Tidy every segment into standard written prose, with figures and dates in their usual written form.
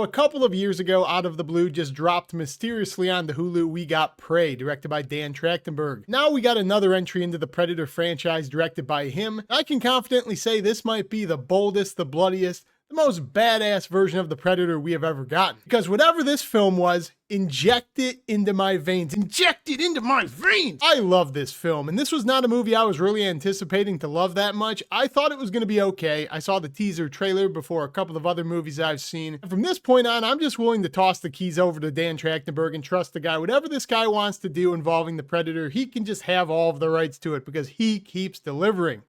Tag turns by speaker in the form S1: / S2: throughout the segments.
S1: So a couple of years ago, out of the blue, just dropped mysteriously onto Hulu, we got Prey, directed by Dan Trachtenberg. Now we got another entry into the Predator franchise directed by him. I can confidently say this might be the boldest, the bloodiest, the most badass version of the Predator we have ever gotten. Because whatever this film was, inject it into my veins. Inject it into my veins! I love this film, and this was not a movie I was really anticipating to love that much. I thought it was going to be okay. I saw the teaser trailer before a couple of other movies I've seen. And from this point on, I'm just willing to toss the keys over to Dan Trachtenberg and trust the guy. Whatever this guy wants to do involving the Predator, he can just have all of the rights to it because he keeps delivering.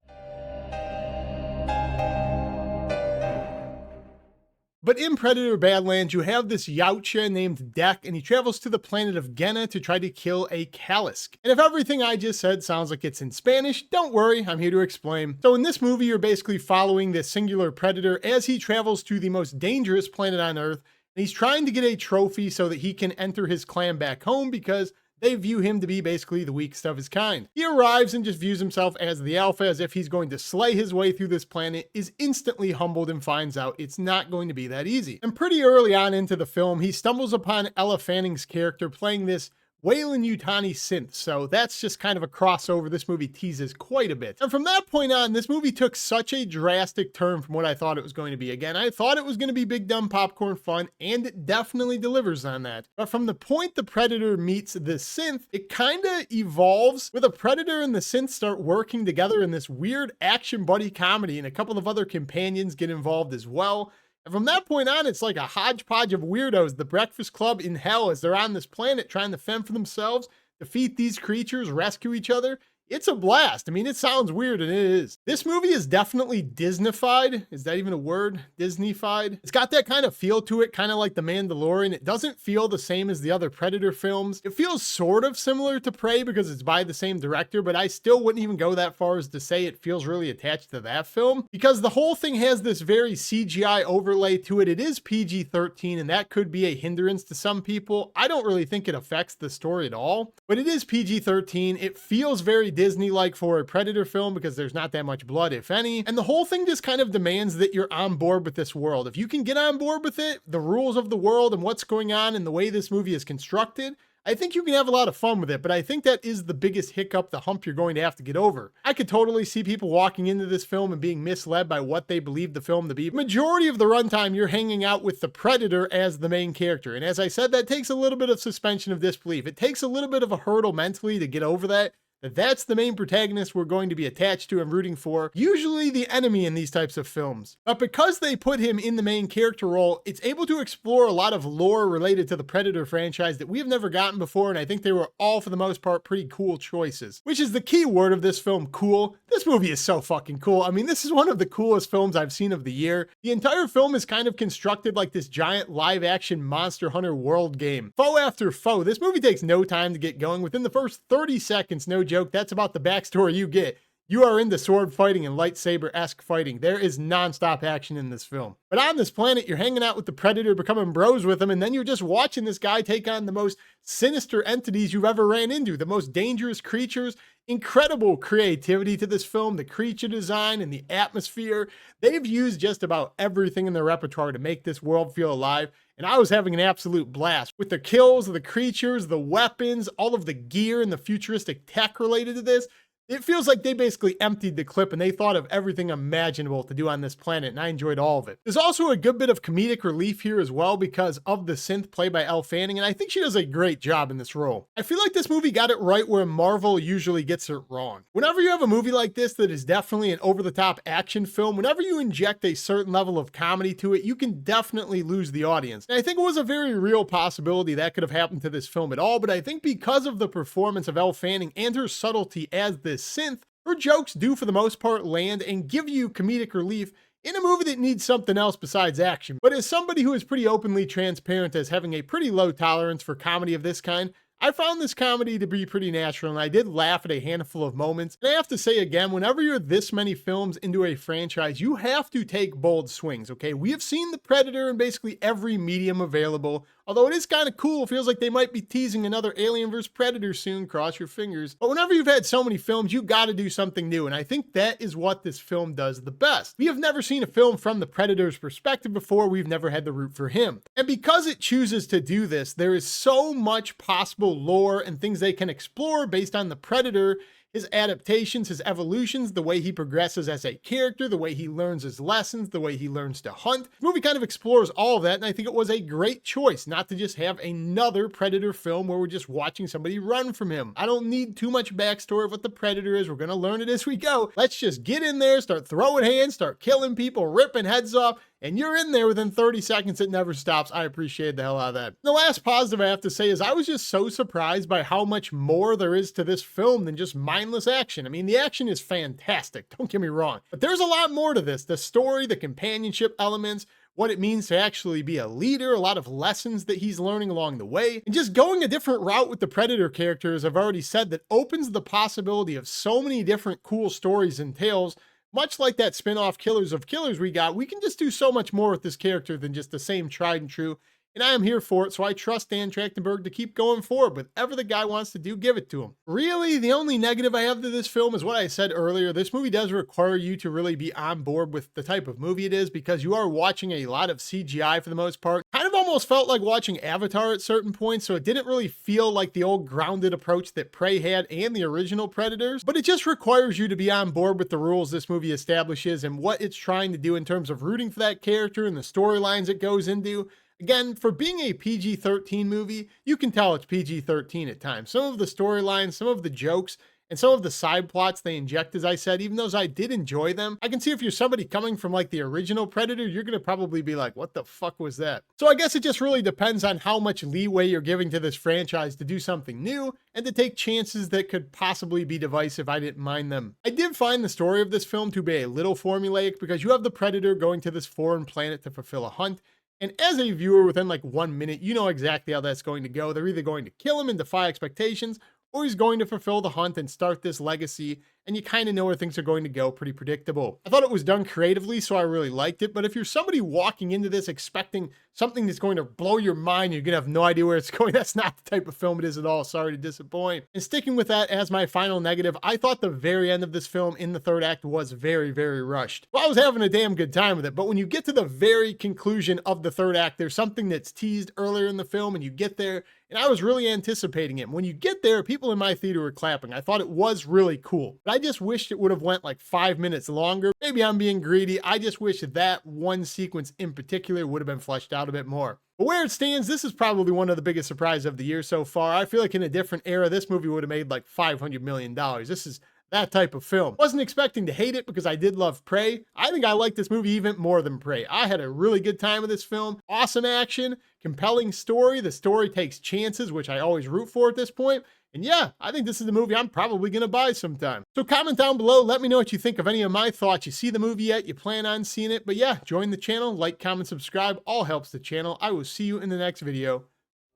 S1: But in Predator Badlands, you have this Yautja named Dek, and he travels to the planet of Genna to try to kill a Kalisk. And if everything I just said sounds like it's in Spanish, don't worry, I'm here to explain. So in this movie, you're basically following this singular Predator as he travels to the most dangerous planet on Earth, and he's trying to get a trophy so that he can enter his clan back home because they view him to be basically the weakest of his kind. He arrives and just views himself as the alpha, as if he's going to slay his way through this planet, is instantly humbled and finds out it's not going to be that easy. And pretty early on into the film, he stumbles upon Ella Fanning's character playing this Weyland-Yutani synth, so that's just kind of a crossover this movie teases quite a bit. And from that point on, this movie took such a drastic turn from what I thought it was going to be. Again, I thought it was going to be big dumb popcorn fun, and it definitely delivers on that. But from the point the Predator meets the synth, it kind of evolves, where the Predator and the synth start working together in this weird action buddy comedy, and a couple of other companions get involved as well. And from that point on, it's like a hodgepodge of weirdos, the Breakfast Club in hell, as they're on this planet trying to fend for themselves, defeat these creatures, rescue each other. It's a blast. I mean, it sounds weird, and it is. This movie is definitely Disneyfied. Is that even a word? Disneyfied? It's got that kind of feel to it, kind of like The Mandalorian. It doesn't feel the same as the other Predator films. It feels sort of similar to Prey because it's by the same director, but I still wouldn't even go that far as to say it feels really attached to that film, because the whole thing has this very CGI overlay to it. It is PG-13, and that could be a hindrance to some people. I don't really think it affects the story at all, but it is PG-13. It feels very Disney-like for a Predator film because there's not that much blood, if any, and the whole thing just kind of demands that you're on board with this world. If you can get on board with it, the rules of the world and what's going on and the way this movie is constructed, I think you can have a lot of fun with it, but I think that is the biggest hiccup, the hump you're going to have to get over. I could totally see people walking into this film and being misled by what they believe the film to be. Majority of the runtime, you're hanging out with the Predator as the main character, and as I said, that takes a little bit of suspension of disbelief. It takes a little bit of a hurdle mentally to get over that that's the main protagonist we're going to be attached to and rooting for, usually the enemy in these types of films. But because they put him in the main character role, it's able to explore a lot of lore related to the Predator franchise that we've never gotten before, and I think they were all, for the most part, pretty cool choices. Which is the key word of this film, cool. This movie is so fucking cool. I mean, this is one of the coolest films I've seen of the year. The entire film is kind of constructed like this giant live-action Monster Hunter world game. Foe after foe. This movie takes no time to get going. Within the first 30 seconds, no joke, that's about the backstory you get. You are into sword fighting and lightsaber-esque fighting. There is non-stop action in this film. But on this planet, you're hanging out with the Predator, becoming bros with him, and then you're just watching this guy take on the most sinister entities you've ever ran into, the most dangerous creatures. Incredible creativity to this film, the creature design and the atmosphere. They've used just about everything in their repertoire to make this world feel alive, and I was having an absolute blast with the kills, the creatures, the weapons, all of the gear and the futuristic tech related to this. It feels like they basically emptied the clip and they thought of everything imaginable to do on this planet, and I enjoyed all of it. There's also a good bit of comedic relief here as well because of the synth played by Elle Fanning, and I think she does a great job in this role. I feel like this movie got it right where Marvel usually gets it wrong. Whenever you have a movie like this that is definitely an over-the-top action film, whenever you inject a certain level of comedy to it, you can definitely lose the audience. And I think it was a very real possibility that could have happened to this film at all, but I think because of the performance of Elle Fanning and her subtlety as this synth, her jokes do for the most part land and give you comedic relief in a movie that needs something else besides action. But as somebody who is pretty openly transparent as having a pretty low tolerance for comedy of this kind, I found this comedy to be pretty natural, and I did laugh at a handful of moments. And I have to say again, whenever you're this many films into a franchise, you have to take bold swings, okay? We have seen The Predator in basically every medium available, although it is kind of cool. It feels like they might be teasing another Alien vs. Predator soon, cross your fingers. But whenever you've had so many films, you gotta do something new, and I think that is what this film does the best. We have never seen a film from the Predator's perspective before. We've never had to root for him. And because it chooses to do this, there is so much possible lore and things they can explore based on the Predator, his adaptations, his evolutions, the way he progresses as a character, the way he learns his lessons, the way he learns to hunt. The movie kind of explores all of that, and I think it was a great choice not to just have another Predator film where we're just watching somebody run from him. I don't need too much backstory of what the Predator is. We're going to learn it as we go. Let's just get in there, start throwing hands, start killing people, ripping heads off, and you're in there within 30 seconds. It never stops. I appreciate the hell out of that. The last positive I have to say is I was just so surprised by how much more there is to this film than just mindless action. I mean, the action is fantastic, don't get me wrong, but there's a lot more to this. The story, the companionship elements, what it means to actually be a leader, a lot of lessons that he's learning along the way, and just going a different route with the Predator characters, I've already said, that opens the possibility of so many different cool stories and tales. Much like that spin-off Killers of Killers we got, we can just do so much more with this character than just the same tried and true. And I am here for it, so I trust Dan Trachtenberg to keep going forward. Whatever the guy wants to do, give it to him. Really, the only negative I have to this film is what I said earlier. This movie does require you to really be on board with the type of movie it is, because you are watching a lot of CGI for the most part. Kind of almost felt like watching Avatar at certain points, so it didn't really feel like the old grounded approach that Prey had and the original Predators. But it just requires you to be on board with the rules this movie establishes and what it's trying to do in terms of rooting for that character and the storylines it goes into. Again, for being a PG-13 movie, you can tell it's PG-13 at times. Some of the storylines, some of the jokes, and some of the side plots they inject, as I said, even though I did enjoy them, I can see if you're somebody coming from like the original Predator, you're going to probably be like, what the fuck was that? So I guess it just really depends on how much leeway you're giving to this franchise to do something new and to take chances that could possibly be divisive. I didn't mind them. I did find the story of this film to be a little formulaic, because you have the Predator going to this foreign planet to fulfill a hunt. And as a viewer, within like 1 minute, you know exactly how that's going to go. They're either going to kill him and defy expectations, or he's going to fulfill the hunt and start this legacy, and you kind of know where things are going to go. Pretty predictable. I thought it was done creatively, so I really liked it. But if you're somebody walking into this expecting something that's going to blow your mind, you're going to have no idea where it's going, that's not the type of film it is at all. Sorry to disappoint. And sticking with that as my final negative, I thought the very end of this film in the third act was very, very rushed. Well, I was having a damn good time with it, but when you get to the very conclusion of the third act, there's something that's teased earlier in the film, and you get there, and I was really anticipating it. When you get there, people in my theater were clapping. I thought it was really cool, but I just wished it would have went like 5 minutes longer. Maybe I'm being greedy. I just wish that one sequence in particular would have been fleshed out a bit more. But where it stands, this is probably one of the biggest surprises of the year so far. I feel like in a different era, this movie would have made like $500 million. This is that type of film. Wasn't expecting to hate it because I did love Prey. I think I like this movie even more than Prey. I had a really good time with this film. Awesome action, compelling story. The story takes chances, which I always root for at this point. And yeah, I think this is the movie I'm probably going to buy sometime. So comment down below. Let me know what you think of any of my thoughts. You see the movie yet? You plan on seeing it? But yeah, join the channel, like, comment, subscribe. All helps the channel. I will see you in the next video.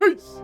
S1: Peace.